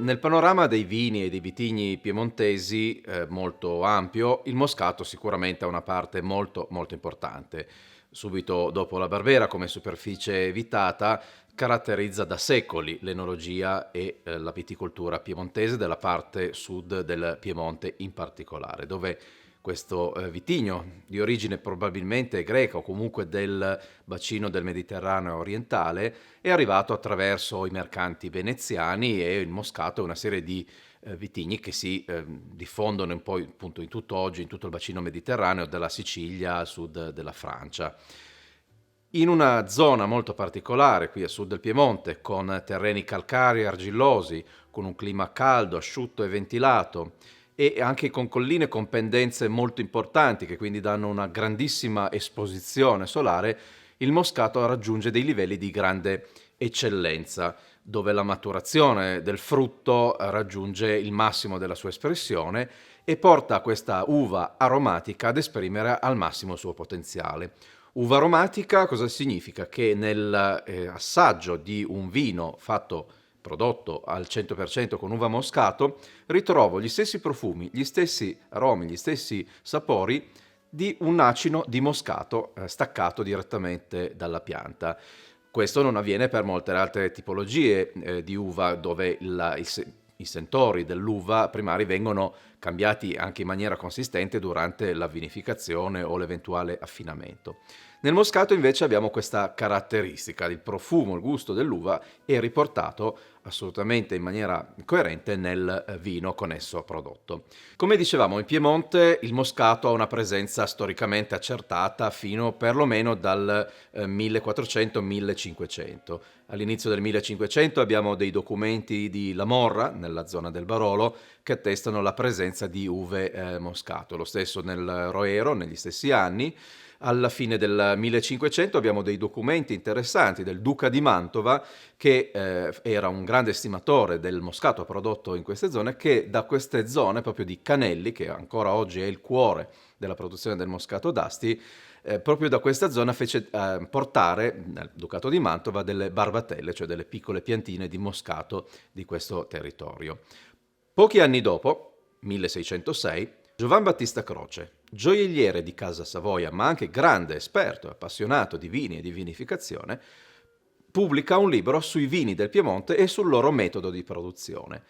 nel panorama dei vini e dei vitigni piemontesi, molto ampio, il Moscato sicuramente ha una parte molto, molto importante. Subito dopo la Barbera, come superficie vitata, caratterizza da secoli l'enologia e la viticoltura piemontese della parte sud del Piemonte in particolare, dove questo vitigno di origine probabilmente greca o comunque del bacino del Mediterraneo orientale è arrivato attraverso i mercanti veneziani, e il Moscato è una serie di vitigni che si diffondono un po' appunto in tutto oggi, in tutto il bacino mediterraneo, dalla Sicilia al sud della Francia. In una zona molto particolare, qui a sud del Piemonte, con terreni calcarei e argillosi, con un clima caldo, asciutto e ventilato, e anche con colline con pendenze molto importanti, che quindi danno una grandissima esposizione solare, il Moscato raggiunge dei livelli di grande eccellenza, dove la maturazione del frutto raggiunge il massimo della sua espressione e porta questa uva aromatica ad esprimere al massimo il suo potenziale. Uva aromatica cosa significa? Che nell'assaggio di un vino prodotto al 100% con uva moscato, ritrovo gli stessi profumi, gli stessi aromi, gli stessi sapori di un acino di moscato staccato direttamente dalla pianta. Questo non avviene per molte altre tipologie di uva, dove i sentori dell'uva primari vengono cambiati anche in maniera consistente durante la vinificazione o l'eventuale affinamento. Nel moscato invece abbiamo questa caratteristica: il profumo, il gusto dell'uva è riportato assolutamente in maniera coerente nel vino con esso prodotto. Come dicevamo, in Piemonte il moscato ha una presenza storicamente accertata fino perlomeno dal 1400-1500. All'inizio del 1500 abbiamo dei documenti di La Morra, nella zona del Barolo, che attestano la presenza di uve moscato. Lo stesso nel Roero, negli stessi anni. Alla fine del 1500 abbiamo dei documenti interessanti del duca di Mantova, che era un grande estimatore del moscato prodotto in queste zone, che da queste zone proprio di Canelli, che ancora oggi è il cuore della produzione del moscato d'Asti, proprio da questa zona fece portare nel Ducato di Mantova delle barbatelle, cioè delle piccole piantine di moscato di questo territorio. Pochi anni dopo, 1606, Giovan Battista Croce, gioielliere di Casa Savoia, ma anche grande esperto e appassionato di vini e di vinificazione, pubblica un libro sui vini del Piemonte e sul loro metodo di produzione,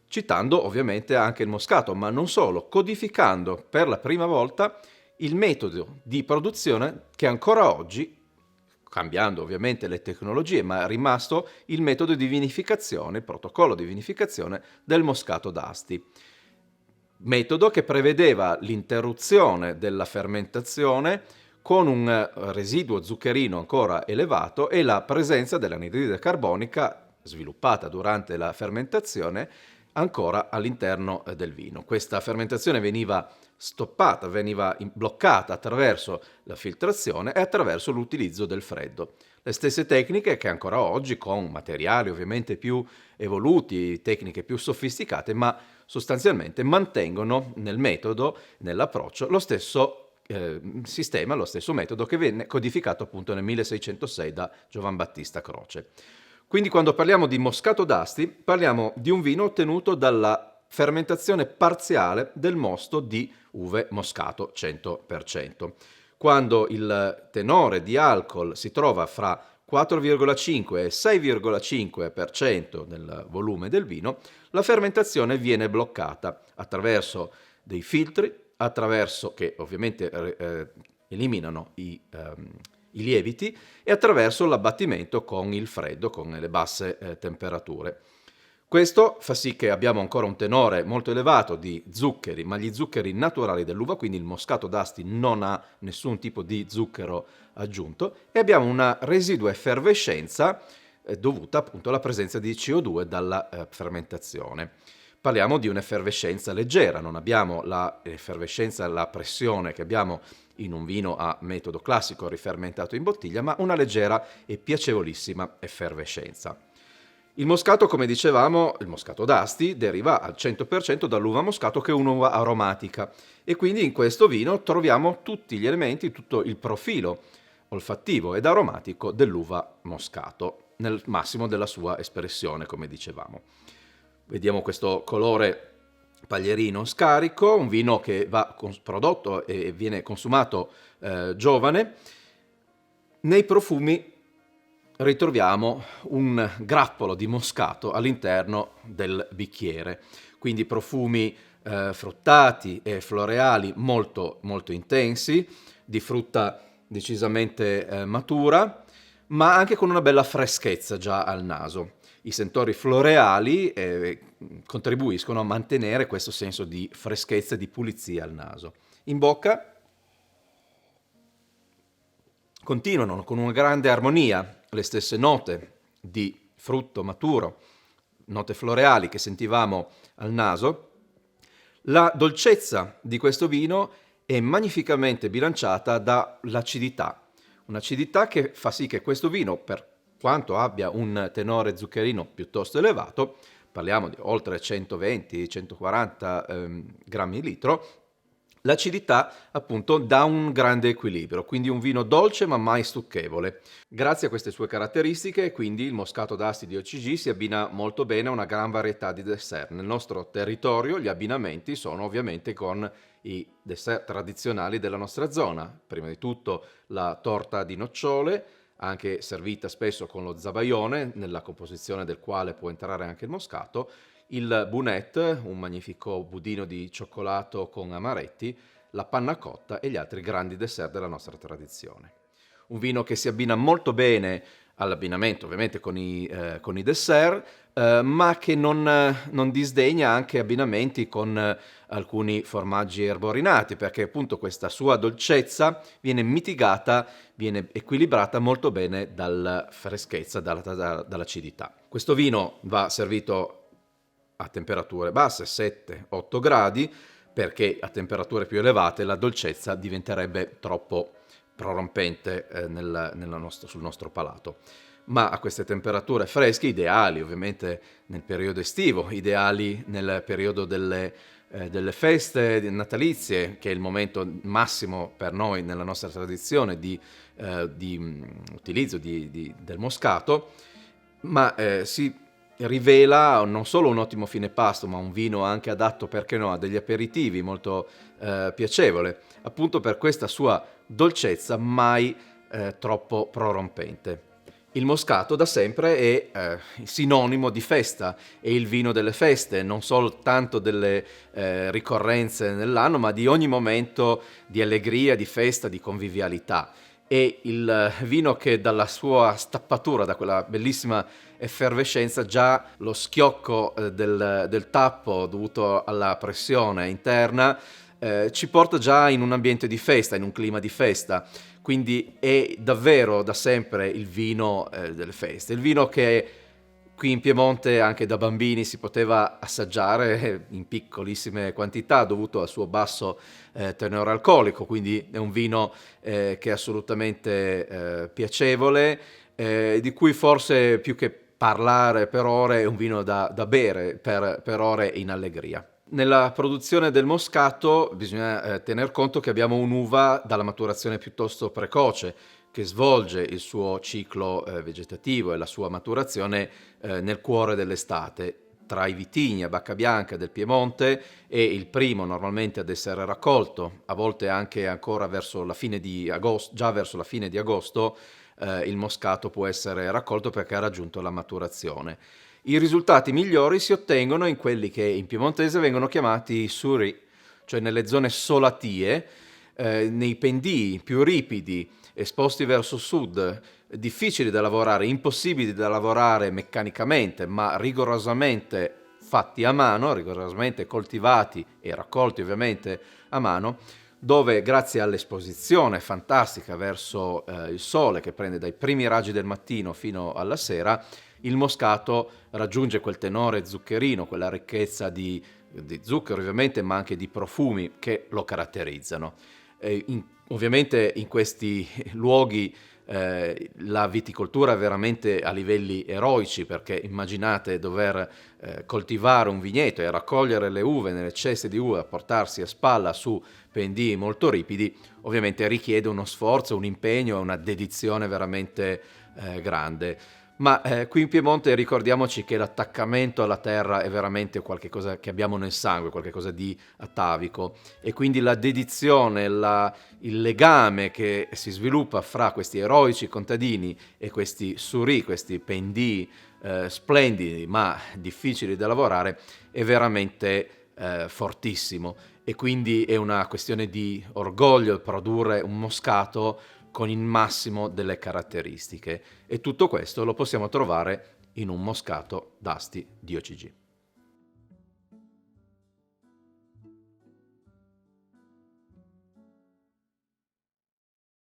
citando ovviamente anche il moscato, ma non solo, codificando per la prima volta il metodo di produzione che ancora oggi, cambiando ovviamente le tecnologie, ma è rimasto il metodo di vinificazione, il protocollo di vinificazione del moscato d'Asti. Metodo che prevedeva l'interruzione della fermentazione con un residuo zuccherino ancora elevato e la presenza dell'anidride carbonica sviluppata durante la fermentazione ancora all'interno del vino. Questa fermentazione veniva stoppata, veniva bloccata attraverso la filtrazione e attraverso l'utilizzo del freddo. Le stesse tecniche che ancora oggi, con materiali ovviamente più evoluti, tecniche più sofisticate, ma sostanzialmente mantengono nel metodo, nell'approccio, lo stesso sistema, lo stesso metodo che venne codificato appunto nel 1606 da Giovan Battista Croce. Quindi quando parliamo di moscato d'Asti parliamo di un vino ottenuto dalla fermentazione parziale del mosto di uve moscato 100%. Quando il tenore di alcol si trova fra 4,5 e 6,5% del volume del vino, la fermentazione viene bloccata attraverso dei filtri, che ovviamente eliminano i lieviti, e attraverso l'abbattimento con il freddo, con le basse temperature. Questo fa sì che abbiamo ancora un tenore molto elevato di zuccheri, ma gli zuccheri naturali dell'uva, quindi il moscato d'Asti non ha nessun tipo di zucchero aggiunto, e abbiamo una residua effervescenza dovuta appunto alla presenza di CO2 dalla fermentazione. Parliamo di un'effervescenza leggera, non abbiamo l'effervescenza, la pressione che abbiamo in un vino a metodo classico rifermentato in bottiglia, ma una leggera e piacevolissima effervescenza. Il moscato, come dicevamo, il moscato d'Asti deriva al 100% dall'uva moscato, che è un'uva aromatica, e quindi in questo vino troviamo tutti gli elementi, tutto il profilo olfattivo ed aromatico dell'uva moscato nel massimo della sua espressione, come dicevamo. Vediamo questo colore paglierino scarico, un vino che va prodotto e viene consumato giovane. Nei profumi ritroviamo un grappolo di moscato all'interno del bicchiere, quindi profumi fruttati e floreali molto, molto intensi, di frutta decisamente matura, ma anche con una bella freschezza già al naso. I sentori floreali contribuiscono a mantenere questo senso di freschezza e di pulizia al naso. In bocca continuano con una grande armonia le stesse note di frutto maturo, note floreali che sentivamo al naso. La dolcezza di questo vino è magnificamente bilanciata dall'acidità, un'acidità che fa sì che questo vino, per quanto abbia un tenore zuccherino piuttosto elevato, parliamo di oltre 120-140 grammi litro, l'acidità appunto dà un grande equilibrio, quindi un vino dolce ma mai stucchevole. Grazie a queste sue caratteristiche, quindi il Moscato d'Asti di OCG si abbina molto bene a una gran varietà di dessert. Nel nostro territorio gli abbinamenti sono ovviamente con i dessert tradizionali della nostra zona. Prima di tutto la torta di nocciole, anche servita spesso con lo zabaione, nella composizione del quale può entrare anche il moscato, il bunette, un magnifico budino di cioccolato con amaretti, la panna cotta e gli altri grandi dessert della nostra tradizione. Un vino che si abbina molto bene all'abbinamento, ovviamente con i dessert, ma che non disdegna anche abbinamenti con alcuni formaggi erborinati, perché appunto questa sua dolcezza viene mitigata, viene equilibrata molto bene dalla freschezza, dall'acidità. Questo vino va servito a temperature basse, 7-8 gradi, perché a temperature più elevate la dolcezza diventerebbe troppo prorompente sul nostro palato. Ma a queste temperature fresche, ideali ovviamente nel periodo estivo, ideali nel periodo delle feste natalizie, che è il momento massimo per noi nella nostra tradizione di utilizzo del moscato, ma si rivela non solo un ottimo fine pasto, ma un vino anche adatto, perché no, a degli aperitivi, molto piacevole, appunto per questa sua dolcezza mai troppo prorompente. Il moscato da sempre è sinonimo di festa, è il vino delle feste, non soltanto delle ricorrenze nell'anno, ma di ogni momento di allegria, di festa, di convivialità. È il vino che dalla sua stappatura, da quella bellissima effervescenza, già lo schiocco del tappo dovuto alla pressione interna ci porta già in un ambiente di festa, in un clima di festa. Quindi è davvero da sempre il vino delle feste, il vino che qui in Piemonte anche da bambini si poteva assaggiare in piccolissime quantità dovuto al suo basso tenore alcolico, quindi è un vino che è assolutamente piacevole, di cui forse più che parlare per ore è un vino da bere per ore in allegria. Nella produzione del moscato bisogna tener conto che abbiamo un'uva dalla maturazione piuttosto precoce, che svolge il suo ciclo vegetativo e la sua maturazione nel cuore dell'estate. Tra i vitigni a bacca bianca del Piemonte è il primo normalmente ad essere raccolto, a volte anche ancora verso la fine di agosto, già verso la fine di agosto il moscato può essere raccolto perché ha raggiunto la maturazione. I risultati migliori si ottengono in quelli che in piemontese vengono chiamati suri, cioè nelle zone solatie, nei pendii più ripidi, esposti verso sud, difficili da lavorare, impossibili da lavorare meccanicamente, ma rigorosamente fatti a mano, rigorosamente coltivati e raccolti ovviamente a mano, dove grazie all'esposizione fantastica verso il sole che prende dai primi raggi del mattino fino alla sera, il moscato raggiunge quel tenore zuccherino, quella ricchezza di zucchero ovviamente, ma anche di profumi che lo caratterizzano. Ovviamente in questi luoghi la viticoltura è veramente a livelli eroici, perché immaginate dover coltivare un vigneto e raccogliere le uve nelle ceste di uva, portarsi a spalla su pendii molto ripidi, ovviamente richiede uno sforzo, un impegno e una dedizione veramente grande. Ma qui in Piemonte ricordiamoci che l'attaccamento alla terra è veramente qualcosa che abbiamo nel sangue, qualcosa di atavico, e quindi la dedizione, il legame che si sviluppa fra questi eroici contadini e questi suri, questi pendii splendidi ma difficili da lavorare, è veramente fortissimo, e quindi è una questione di orgoglio produrre un moscato con il massimo delle caratteristiche, e tutto questo lo possiamo trovare in un moscato d'Asti di OCG.